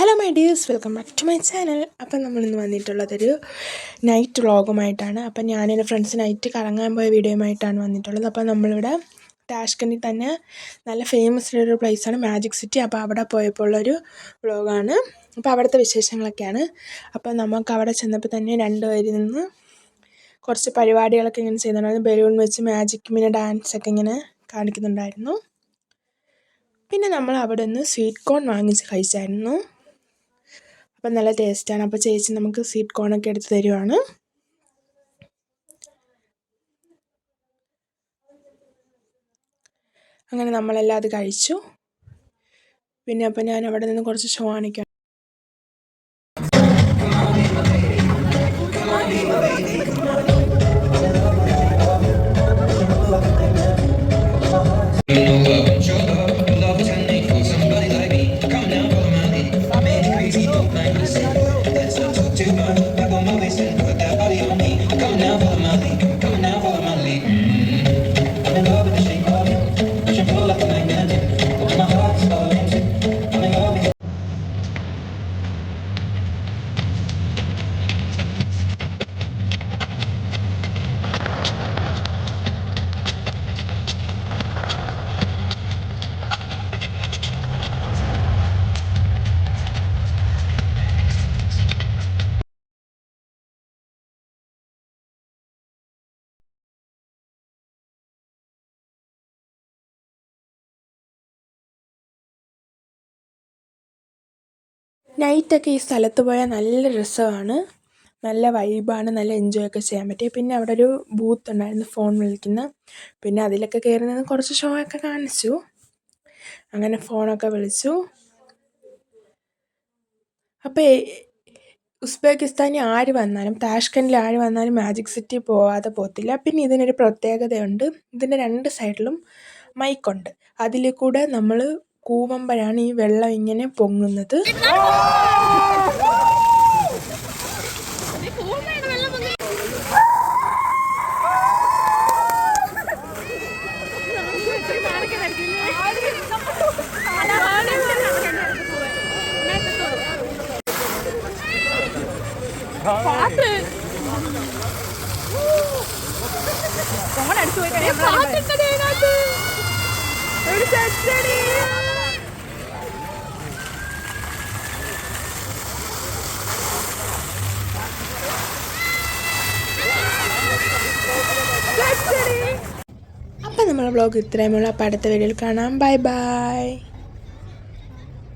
Hello my dears, welcome back to my channel. അപ്പം നമ്മളിന്ന് വന്നിട്ടുള്ളതൊരു night വ്ളോഗുമായിട്ടാണ്. അപ്പം ഞാനെൻ്റെ ഫ്രണ്ട്സ് നൈറ്റ് കറങ്ങാൻ പോയ വീഡിയോയുമായിട്ടാണ് വന്നിട്ടുള്ളത്. അപ്പം നമ്മളിവിടെ ടാഷ്കണ്ടിൽ തന്നെ നല്ല ഫേമസ് ആയൊരു പ്ലേസാണ് മാജിക് സിറ്റി. അപ്പോൾ അവിടെ പോയപ്പോൾ ഉള്ളൊരു വ്ളോഗാണ്. അപ്പോൾ അവിടുത്തെ വിശേഷങ്ങളൊക്കെയാണ്. അപ്പം നമുക്ക് അവിടെ ചെന്നപ്പോൾ തന്നെ രണ്ടുപേരിൽ നിന്ന് കുറച്ച് പരിപാടികളൊക്കെ ഇങ്ങനെ ചെയ്യുന്നുണ്ടായിരുന്നു. ബലൂൺ വെച്ച് മാജിക് പിന്നെ ഡാൻസൊക്കെ ഇങ്ങനെ കാണിക്കുന്നുണ്ടായിരുന്നു. പിന്നെ നമ്മൾ അവിടെ നിന്ന് സ്വീറ്റ് കോൺ വാങ്ങിച്ച് കഴിച്ചായിരുന്നു. അപ്പം നല്ല ടേസ്റ്റാണ്. അപ്പോൾ ചേച്ചി നമുക്ക് സ്വീറ്റ് കോണൊക്കെ എടുത്ത് തരുവാണ്. അങ്ങനെ നമ്മളെല്ലാം അത് കഴിച്ചു. പിന്നെ അപ്പം ഞാൻ അവിടെ നിന്ന് കുറച്ച് ഷോ കാണിക്കാം. നൈറ്റൊക്കെ ഈ സ്ഥലത്ത് പോയാൽ നല്ല രസമാണ്, നല്ല വൈബാണ്, നല്ല എൻജോയ് ഒക്കെ ചെയ്യാൻ പറ്റും. പിന്നെ അവിടെ ഒരു ബൂത്ത് ഉണ്ടായിരുന്നു ഫോൺ വിളിക്കുന്ന. പിന്നെ അതിലൊക്കെ കയറി നിന്ന് കുറച്ച് ഷോ ഒക്കെ കാണിച്ചു. അങ്ങനെ ഫോണൊക്കെ വിളിച്ചു. അപ്പോൾ ഉസ്ബെക്കിസ്ഥാനിൽ ആര് വന്നാലും താഷ്കണ്ടിൽ ആര് വന്നാലും മാജിക് സിറ്റി പോവാതെ പോകത്തില്ല. പിന്നെ ഇതിനൊരു പ്രത്യേകതയുണ്ട്. ഇതിൻ്റെ രണ്ട് സൈഡിലും മൈക്കുണ്ട്. അതിൽ കൂടെ നമ്മൾ കൂവുമ്പോഴാണ് ഈ വെള്ളം ഇങ്ങനെ പൊങ്ങുന്നത്. അപ്പം നമ്മളെ വ്ളോഗ് ഇത്രയുമുള്ള. അപ്പം അടുത്ത വീഡിയോയിൽ കാണാം. Bye bye.